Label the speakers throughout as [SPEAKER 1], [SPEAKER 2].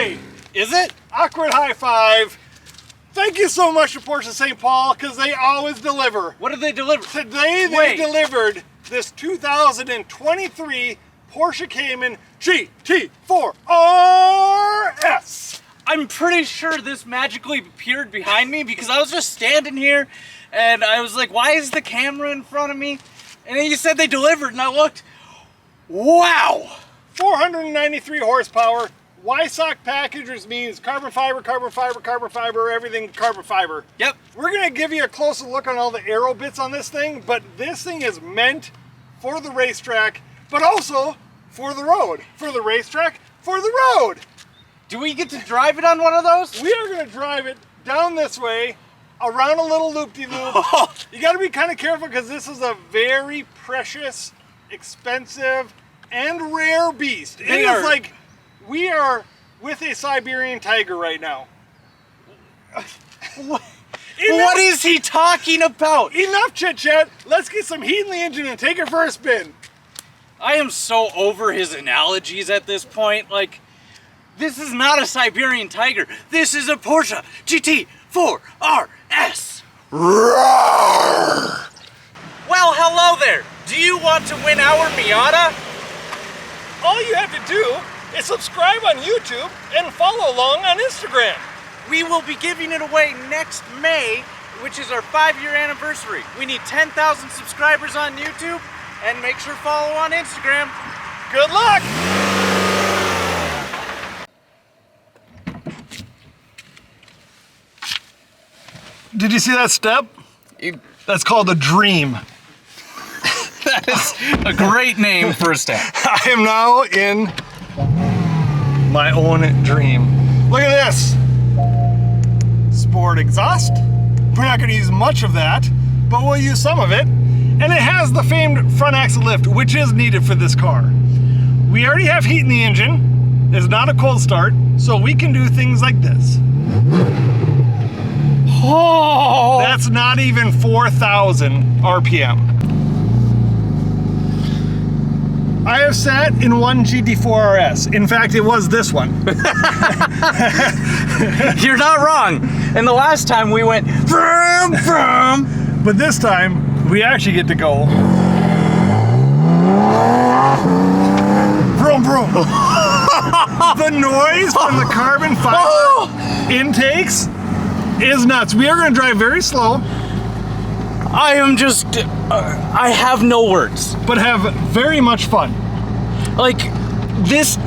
[SPEAKER 1] Hey!
[SPEAKER 2] Is it?
[SPEAKER 1] Awkward high five. Thank you so much to Porsche St. Paul, because they always deliver.
[SPEAKER 2] What did they deliver?
[SPEAKER 1] Today they delivered this 2023 Porsche Cayman GT4 RS.
[SPEAKER 2] I'm pretty sure this magically appeared behind me because I was just standing here and I was like, why is the camera in front of me? And then you said they delivered and I looked. Wow!
[SPEAKER 1] 493 horsepower. Weissach package, which means carbon fiber, everything carbon fiber.
[SPEAKER 2] Yep.
[SPEAKER 1] We're gonna give you a closer look on all the aero bits on this thing, but this thing is meant for the racetrack, but also for the road. For the racetrack, for the road.
[SPEAKER 2] Do we get to drive it on one of those?
[SPEAKER 1] We are gonna drive it down this way, around a little loop-de-loop. You gotta be kind of careful because this is a very precious, expensive, and rare beast. It is like, we are with a Siberian tiger right now.
[SPEAKER 2] What is he talking about?
[SPEAKER 1] Enough chit-chat. Let's get some heat in the engine and take it for a spin.
[SPEAKER 2] I am so over his analogies at this point. Like, this is not a Siberian tiger. This is a Porsche GT4 RS.
[SPEAKER 1] Roar!
[SPEAKER 2] Well, hello there. Do you want to win our Miata?
[SPEAKER 1] All you have to do is subscribe on YouTube and follow along on Instagram.
[SPEAKER 2] We will be giving it away next May, which is our 5-year anniversary. We need 10,000 subscribers on YouTube, and make sure to follow on Instagram.
[SPEAKER 1] Good luck! Did you see that step? That's called a dream.
[SPEAKER 2] That is a great name for a step.
[SPEAKER 1] I am now in my own dream. Look at this. Sport exhaust. We're not going to use much of that, but we'll use some of it. And it has the famed front axle lift, which is needed for this car. We already have heat in the engine. It's not a cold start, so we can do things like this.
[SPEAKER 2] Oh!
[SPEAKER 1] That's not even 4,000 RPM. I have sat in one GT4 RS. In fact, it was this one.
[SPEAKER 2] You're not wrong. And the last time we went vroom, vroom.
[SPEAKER 1] But this time, we actually get to go vroom, vroom. The noise from the carbon fiber intakes is nuts. We are going to drive very slow.
[SPEAKER 2] I am just, I have no words.
[SPEAKER 1] But have very much fun.
[SPEAKER 2] Like, this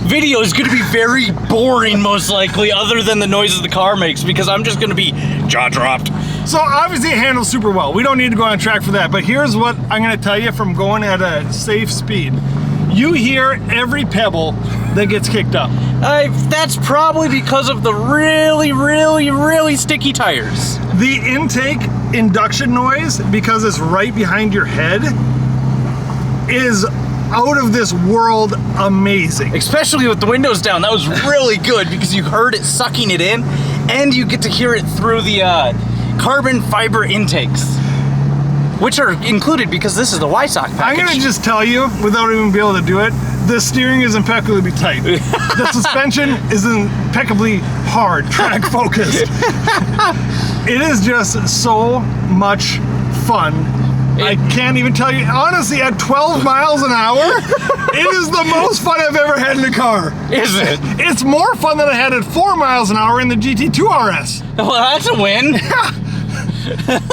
[SPEAKER 2] video is going to be very boring, most likely, other than the noises the car makes, because I'm just going to be jaw dropped.
[SPEAKER 1] So obviously it handles super well. We don't need to go on track for that, but here's what I'm going to tell you from going at a safe speed. You hear every pebble that gets kicked up.
[SPEAKER 2] That's probably because of the really sticky tires.
[SPEAKER 1] The intake induction noise, because it's right behind your head, is out of this world amazing.
[SPEAKER 2] Especially with the windows down. That was really good because you heard it sucking it in, and you get to hear it through the carbon fiber intakes, which are included because this is the Weissach package.
[SPEAKER 1] I'm gonna just tell you, without even being able to do it, the steering is impeccably tight. The suspension is impeccably hard, track focused. It is just so much fun. I can't even tell you. Honestly, at 12 miles an hour, it is the most fun I've ever had in a car.
[SPEAKER 2] Is it?
[SPEAKER 1] It's more fun than I had at 4 miles an hour in the GT2 RS.
[SPEAKER 2] Well, that's a win.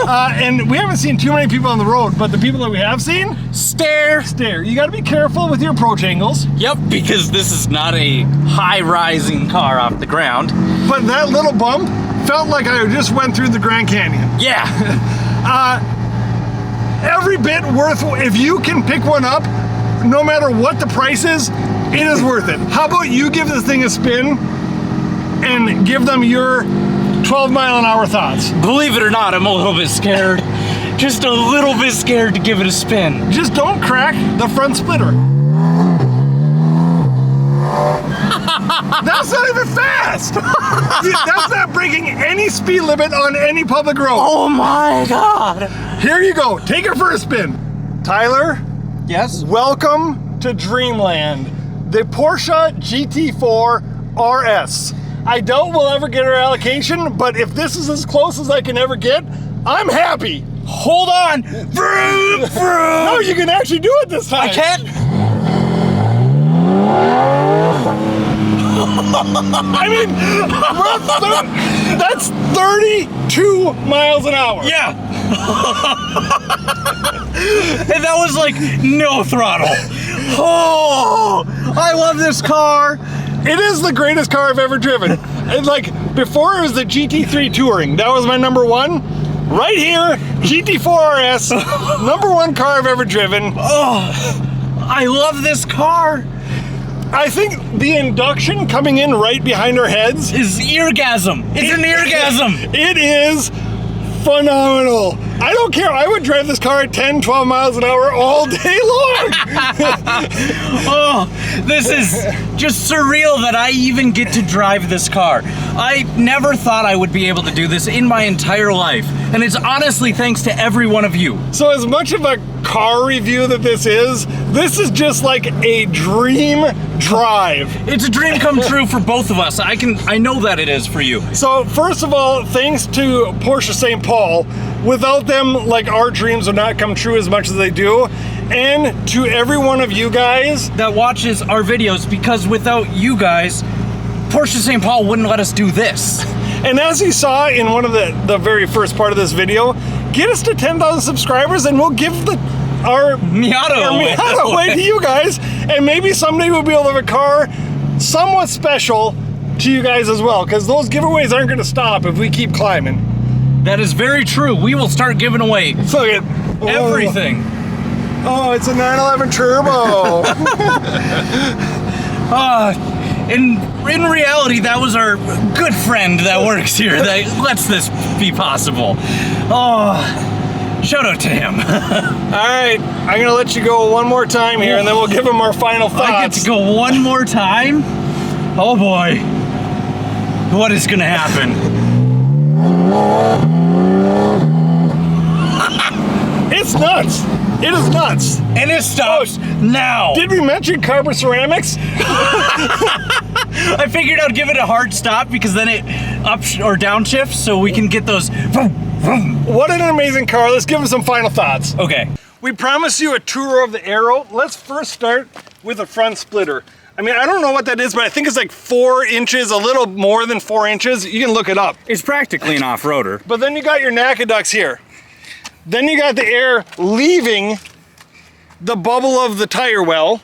[SPEAKER 1] And we haven't seen too many people on the road, but the people that we have seen,
[SPEAKER 2] stare.
[SPEAKER 1] You got to be careful with your approach angles.
[SPEAKER 2] Yep, because this is not a high-rising car off the ground.
[SPEAKER 1] But that little bump felt like I just went through the Grand Canyon.
[SPEAKER 2] Yeah.
[SPEAKER 1] Every bit worth, if you can pick one up, no matter what the price is, it is worth it. How about you give this thing a spin and give them your 12-mile-an-hour thoughts?
[SPEAKER 2] Believe it or not, I'm a little bit scared. Just a little bit scared to give it a spin.
[SPEAKER 1] Just don't crack the front splitter. That's not even fast. That's not breaking any speed limit on any public road.
[SPEAKER 2] Oh my God.
[SPEAKER 1] Here you go. Take it for a spin. Tyler.
[SPEAKER 2] Yes?
[SPEAKER 1] Welcome to Dreamland. The Porsche GT4 RS. I doubt we'll ever get our allocation, but if this is as close as I can ever get, I'm happy.
[SPEAKER 2] Hold on. Vroom, vroom.
[SPEAKER 1] No, you can actually do it this time.
[SPEAKER 2] I can't.
[SPEAKER 1] I mean, that's 32 miles an hour.
[SPEAKER 2] Yeah. And that was like no throttle. Oh, I love this car.
[SPEAKER 1] It is the greatest car I've ever driven. And like before it was the GT3 Touring. That was my number one. Right here, GT4 RS, number one car I've ever driven.
[SPEAKER 2] Oh, I love this car.
[SPEAKER 1] I think the induction coming in right behind our heads
[SPEAKER 2] is eargasm. It's an eargasm.
[SPEAKER 1] It is phenomenal. I don't care. I would drive this car at 10, 12 miles an hour all day long.
[SPEAKER 2] Oh, this is just surreal that I even get to drive this car. I never thought I would be able to do this in my entire life. And it's honestly thanks to every one of you.
[SPEAKER 1] So as much of a car review that this is just just like a dream drive.
[SPEAKER 2] It's a dream come true for both of us. I know that it is for you.
[SPEAKER 1] So first of all, thanks to Porsche St. Paul. Without them, like, our dreams would not come true as much as they do. And to every one of you guys
[SPEAKER 2] that watches our videos, because without you guys, Porsche St. Paul wouldn't let us do this.
[SPEAKER 1] And as you saw in one of the very first part of this video, get us to 10,000 subscribers and we'll give our Miata away to you guys. And maybe someday we'll be able to have a car somewhat special to you guys as well, because those giveaways aren't going to stop if we keep climbing.
[SPEAKER 2] That is very true. We will start giving away everything.
[SPEAKER 1] Oh, it's a 911 Turbo.
[SPEAKER 2] In reality, that was our good friend that works here that lets this be possible. Oh, shout out to him.
[SPEAKER 1] All right, I'm going to let you go one more time here, and then we'll give him our final thoughts.
[SPEAKER 2] I get to go one more time? Oh boy. What is going to happen?
[SPEAKER 1] It's nuts. It is nuts.
[SPEAKER 2] And it stops now.
[SPEAKER 1] Did we mention carbon ceramics?
[SPEAKER 2] I figured I'd give it a hard stop because then it up or downshifts so we can get those.
[SPEAKER 1] What an amazing car. Let's give him some final thoughts.
[SPEAKER 2] Okay.
[SPEAKER 1] We promised you a tour of the Aero. Let's first start with a front splitter. I mean, I don't know what that is, but I think it's like 4 inches, a little more than 4 inches. You can look it up.
[SPEAKER 2] It's practically an off-roader.
[SPEAKER 1] But then you got your NACA ducts here. Then you got the air leaving the bubble of the tire well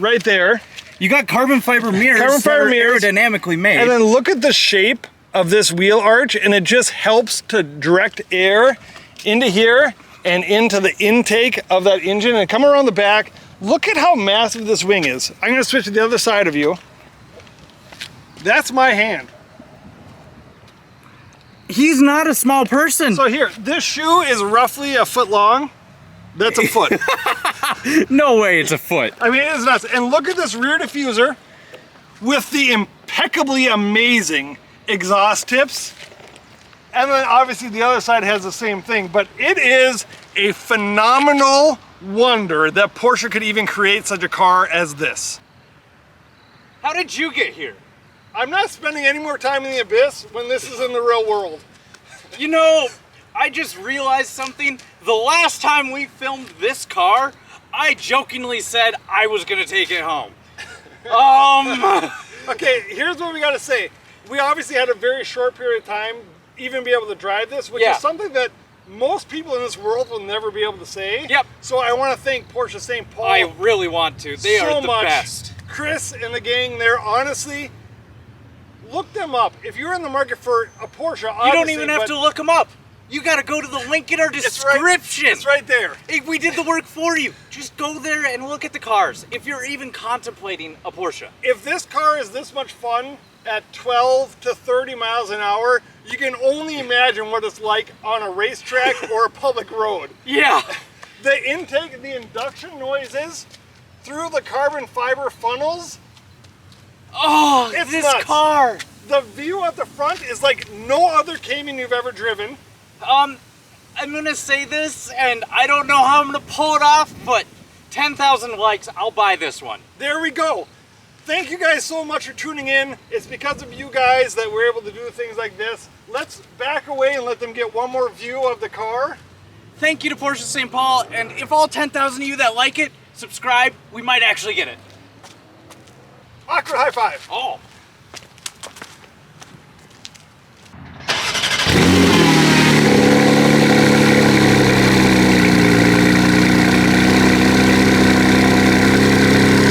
[SPEAKER 1] right there.
[SPEAKER 2] You got carbon fiber mirrors that are aerodynamically made.
[SPEAKER 1] And then look at the shape of this wheel arch, and it just helps to direct air into here and into the intake of that engine. And come around the back, look at how massive this wing is. I'm gonna switch to the other side of you. That's my hand.
[SPEAKER 2] He's not a small person.
[SPEAKER 1] So here, this shoe is roughly a foot long. That's a foot.
[SPEAKER 2] No way it's a foot.
[SPEAKER 1] I mean, it is nuts. And look at this rear diffuser with the impeccably amazing exhaust tips. And then obviously the other side has the same thing, but it is a phenomenal wonder that Porsche could even create such a car as this.
[SPEAKER 2] How did you get here?
[SPEAKER 1] I'm not spending any more time in the abyss when this is in the real world.
[SPEAKER 2] You know, I just realized something. The last time we filmed this car, I jokingly said I was gonna take it home.
[SPEAKER 1] Okay, here's what we gotta say. We obviously had a very short period of time even be able to drive this, which is something that most people in this world will never be able to say.
[SPEAKER 2] Yep.
[SPEAKER 1] So I want to thank Porsche St. Paul.
[SPEAKER 2] I really want to. They are the
[SPEAKER 1] much.
[SPEAKER 2] best.
[SPEAKER 1] Chris and the gang there, honestly, look them up. If you're in the market for a Porsche,
[SPEAKER 2] you don't even have to look them up. You got to go to the link in our description.
[SPEAKER 1] It's right there.
[SPEAKER 2] We did the work for you. Just go there and look at the cars. If you're even contemplating a Porsche.
[SPEAKER 1] If this car is this much fun at 12 to 30 miles an hour, you can only imagine what it's like on a racetrack or a public road.
[SPEAKER 2] Yeah.
[SPEAKER 1] The intake, the induction noises through the carbon fiber funnels.
[SPEAKER 2] Oh,
[SPEAKER 1] it's
[SPEAKER 2] this
[SPEAKER 1] nuts.
[SPEAKER 2] car.
[SPEAKER 1] The view at the front is like no other Cayman you've ever driven.
[SPEAKER 2] I'm gonna say this, and I don't know how I'm gonna pull it off, but 10,000 likes, I'll buy this one.
[SPEAKER 1] There we go. thank you guys so much for tuning in. It's because of you guys that we're able to do things like this. Let's back away and let them get one more view of the car.
[SPEAKER 2] Thank you to Porsche St. Paul, and if all 10,000 of you that like it, subscribe, we might actually get it.
[SPEAKER 1] Awkward high five.
[SPEAKER 2] Oh.